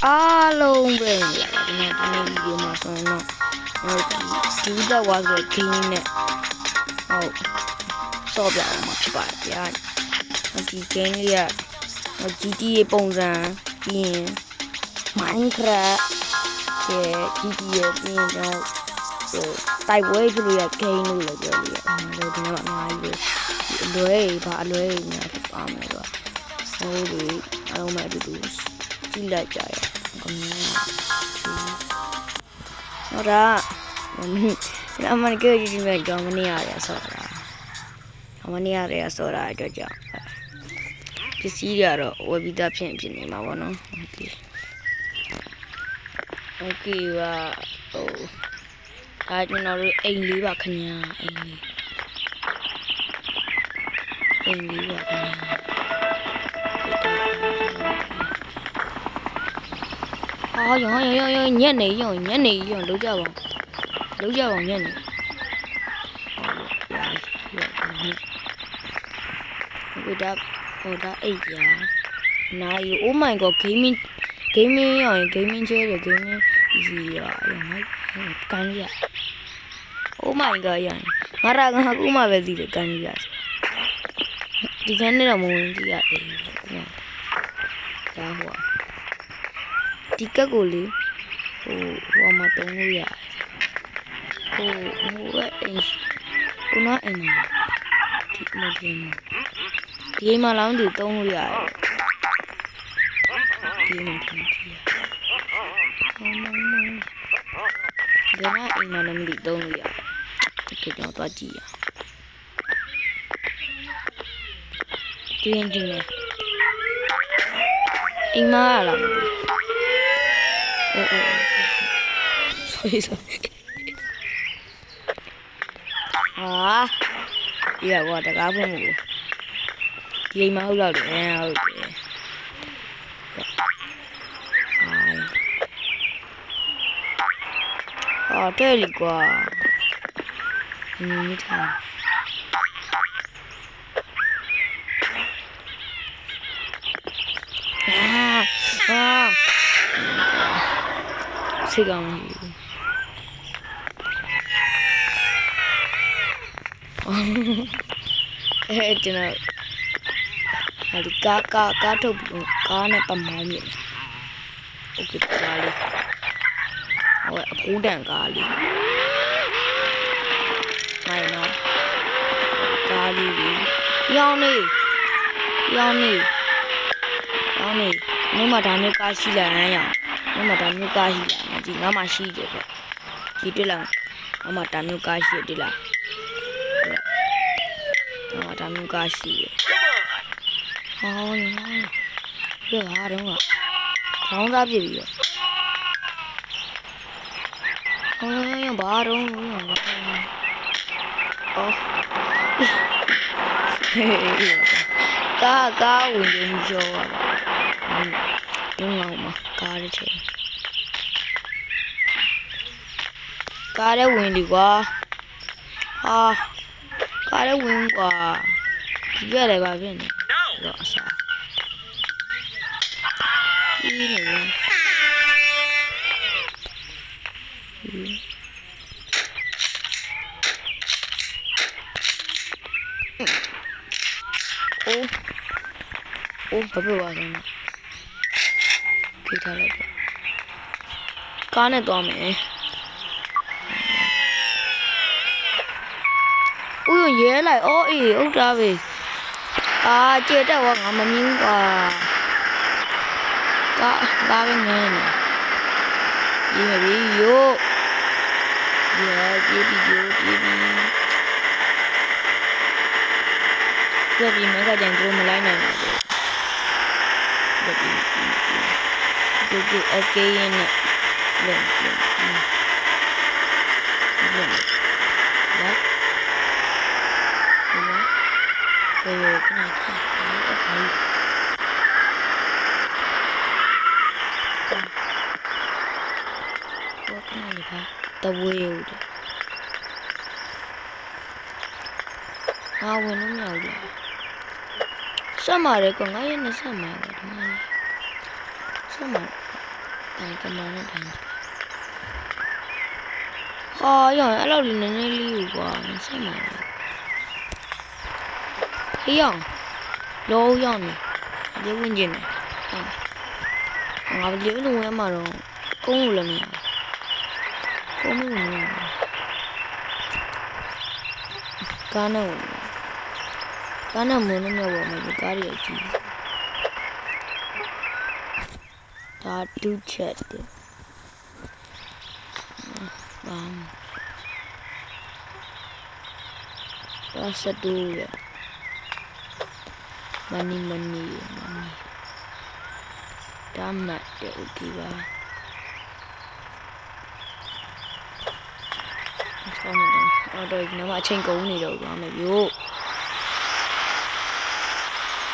အားလုံးပဲရပါတယ်ဒီနေ့ဗီဒီယိုမှာဆိုရင်တော့ဒီတော့ဝါဆိုခင်းနဲ့ဟုတ်စော့ပြအောင်မှာဖြစ်ပါတယ်ဗျာဒီ game လေးက GTA ပုံစံပြီးရင် Minecraft ရဲ့ GTA ပြီးရင်တော့တိုက်ပွဲဖြစ်လို့ရ game လို့လည်းပြောလို့ရတယ်ဒီနေ့မှာအများကြီးပဲအလွဲဘာအလွဲများဖြစ်ပါမယ်တော့ဟုတ်ပြီအားလုံးပဲအတူတူကြည့်လိုက်ကြရအောင်ဒါအမှန်ကကြည့်မယ်တော့မနေရတယ်ဆိုတာအတွက်ကြောင့်ပစ္စည်းတွေကတော့ဝယ်ပြီးသားဖြစ်နေမှာပေါ့နော်โอเคပါဟိုဒါကျွန်တော်တို့အိမ်လေးပါခင်ဗျာအိမ်လေးပါခင်ဗျာရောညက်နေရောလုံးကြပါညက်နေဒါအိတ်ရာနာယ Oh my god gaming ရော gaming ကျဲတယ် gaming easy ရောကန်ရ Oh my god ရငါကူမှပဲသိတယ်ကန်ရဒီကနေ့တော့မဝင်ကြည့်ရအေးဒါဟိုဒီကက်ကိုလေဟိုမှာတုံးလို့ရဟိုကအိမ်ခုနအိမ်ဒီမဒီဒီမှာလောင်းဒီတုံးလို့ရတယ်ဒီမှာဒီဘယ်မှာအိမ်မှာလည်းမသိတုံးလို့ရတယ်ဒီကတော့သွားကြည့်ရဒီနေအိမ်မှာလာမသိsorry ရပါတကားဖွင့်မှုဒီမှာဟုတ်တော့တယ်ဟုတ်တယ်တဲ့လီကွာနေထားစိတ်ကောင်းကျွန်တော်ဒီကားထုတ်ပြီးကားနဲ့တမောင်းမြင်โอเคကားလေးဟိုအဖိုးတန်ကားလေးနိုင်နော်ကားလေးရောင်းနေမင်းမဒါမျိုးကားရှိလာရအောင်မင်းမဒါမျိုးကားရှိလာဒီငါမှရှိတယ်ပေါ့ဒီတွေ့လားငါမှဒါမျိုးကားရှိတယ်လားငါဒါမျိုးကားရှိတယ်ဟောပြပါတော့ကခေါင်းသားပြပြီရောဘာတော့ကားဝင်ကြရောပါဒီငေါမှာကားရချင်ကားရဝင်ဒီကွာကားရဝင်ကွာဒီရတယ်ပါဖြစ်နေတော့အစားဒီနေဘာဖြစ်သွားလဲကြည့်ထားလိုက်ကားနဲ့သွားမယ်ဦးရဲလိုက်အေးဟုတ်တာပဲကျေတက်သွားငါမမြင်ကွာကားပဲငင်းနေရေးမပြီးရို့ပြေးပြီးမကကြံတို့မလိုက်နိုင်ဘူးဒီ SK ရဲ့နဲ့လက်ခဏတဝေးဦးဝင်လို့မရဘူးဆက်မှာလေကငါရဲ့နဲ့ဆက်မှာလေဒီမှာဆက်မှာ ကင်မရာနဲ့ထိုင်ဟာရောအဲ့လိုလေးနည်းနည်းလေးကွာမဆက်မှာဟေးရောလောရောက်နေဒီဝင်ကျင်နေငါဘယ်လိုဝင်မှာတော့ကုန်းလို့လည်းမရကုန်းမဝင်ရကားနဲ့ဝင်ကားနဲ့မဝင်နေတော့မင်းကားရကြည့်ဒါဒူးချက်တယ်ဒါစတူရmoneyဒါမှတ်တယ် okay ပါဆောင်းမတော့တော့ဒီမှာအချိန်ကုန်နေတော့ပါမယ်ဗျို့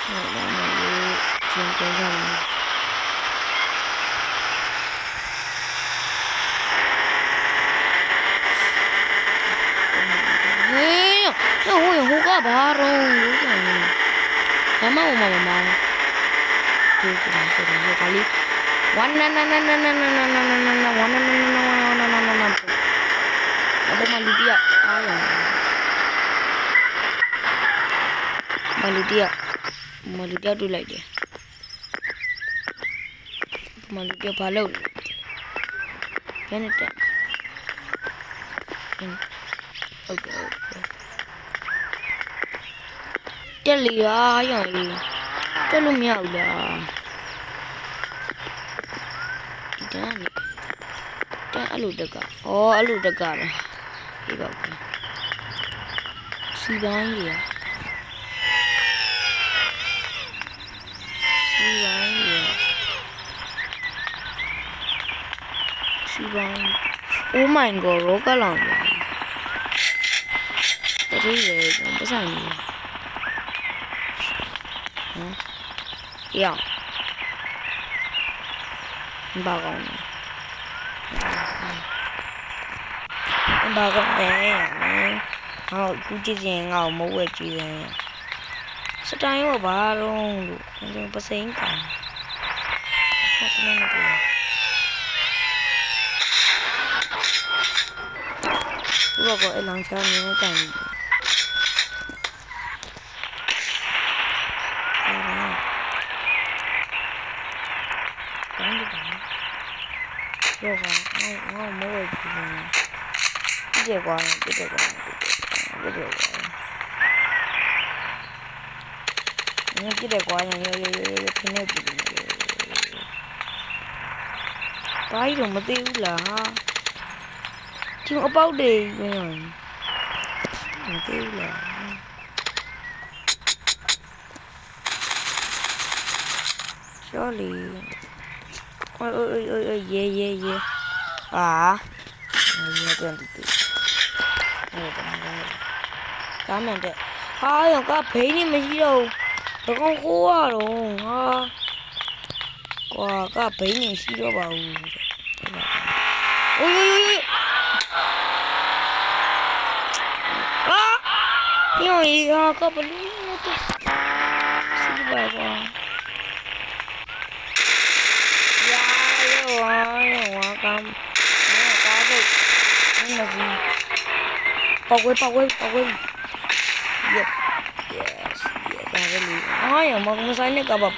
ဟုတ်ပါမယ်ဗျို့ချိန်ကုန်ပါမယ်ဟိုကဘာရောလို့ကျန်မမဒီကနေ့ဆိုတော့ခါလေးဝနနနနနနနနနနဝနနနနဝနနနနအဘမလူတီအားရမလူတီတွေ့လိုက်တယ်မလူတီဘာလုပ်လဲဘယ်နဲ့တက်ဟုတ်ကဲ့တက်လီရရောင်လေးတက်လို့မရဘူးလားဒီတန်းတက်အဲ့လိုတက်ကအဲ့လိုတက်ကတော့ဒီပါဘူးစီပိုင်းကြီးစီပိုင်း Oh my god ရောကလောင်ပါတတိယပတ်စံနေ呀，你把我呢？你把我呢？我估计人我冇会做人，是但我把拢路，反正不是应该。我怎么那个？如果一辆车没有干。这个我没会做人，这个你这个关要听得住的，白种没得了哈，听我报的没有，没得了。这里。耶啊！这样子对，咱们的，哎呀，我陪你们去喽，都讲好喽啊！我陪你去了吧？哎呦！啊！因为我不理我都失败吧。我刚被那个包围，yes，包围里，哎呀，我们在那个爸爸，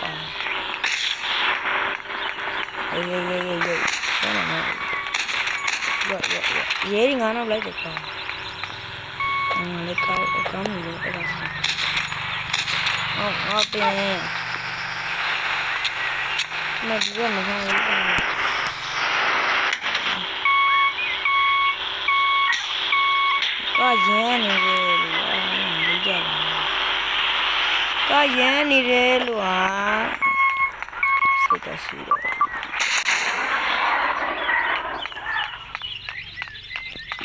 哎，在哪呢？爷爷俺那来这个，来看你这个是，我变，那这个没看到。ကာရမ်းနေတယ်လို့ကြပါကာရမ်းနေတယ်လို့ဟာစိတ်ကရှိတယ်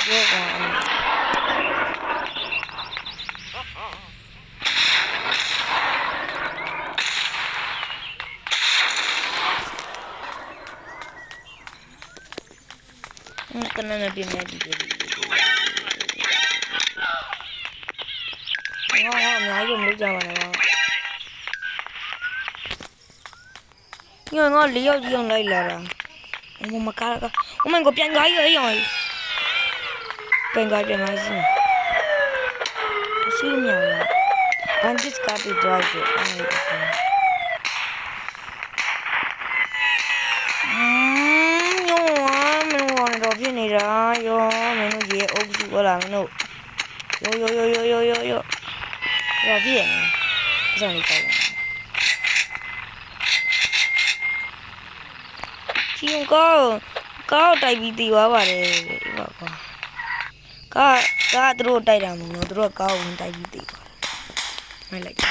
ဘောကကနနပြင်းနေတယ်အများကြီးမလုပ်ကြပါနဲ့ညငါ၄ယောက်ကြီးအောင်လိုက်လာတာ မကားက Oh my god ပြန်ကားရအောင်ပြန်ကားစီရှိမြောင်လားဘန်ဒစ်ကားပြီးတော့ကြည့်တော့ဖြစ်နေတာရောမင်းတို့ရေအုပ်စုဟလာမင်းတို့ယောတော့ဖြစ်နေစံလေးကောက်လာချင်းကောက်တိုက်ပြီးတည်သွားပါတယ်ဒီပါကွာကားသူတို့တိုက်တာမဟုတ်သူတို့ကောက်ဝင်တိုက်ပြီးတည်သွားမိုက်လိုက်ယေ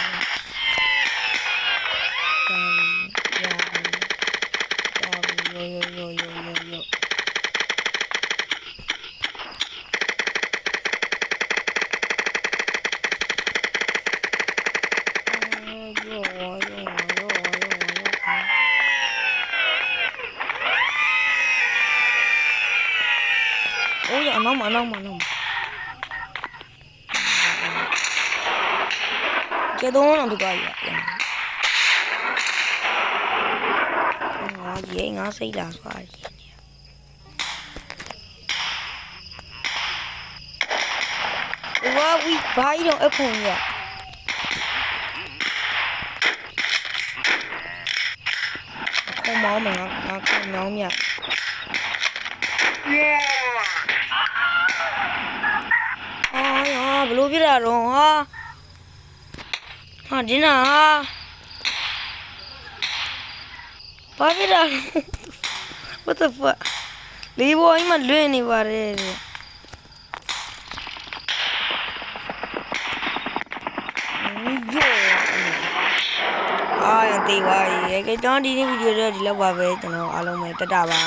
ာအနောက်မှာကျေတော့တော့ကြွားရရေငါစိတ်လာသွားတယ်ဝါဝီဘာကြီးတော့အခုရအခုမောင်းမယ်ငါကောင်းမောင်းမြဘလို့ပြတာတော့ဟာဒီနာဘာပြတာ What the fuck လေးဘောအိမ်မှာလွင့်နေပါတယ်ရန်သေးပါရဲ့ကဲကျွန်တော်ဒီနေ့ဗီဒီယိုတော့ဒီလောက်ပါပဲကျွန်တော်အားလုံးပဲတက်တာပါ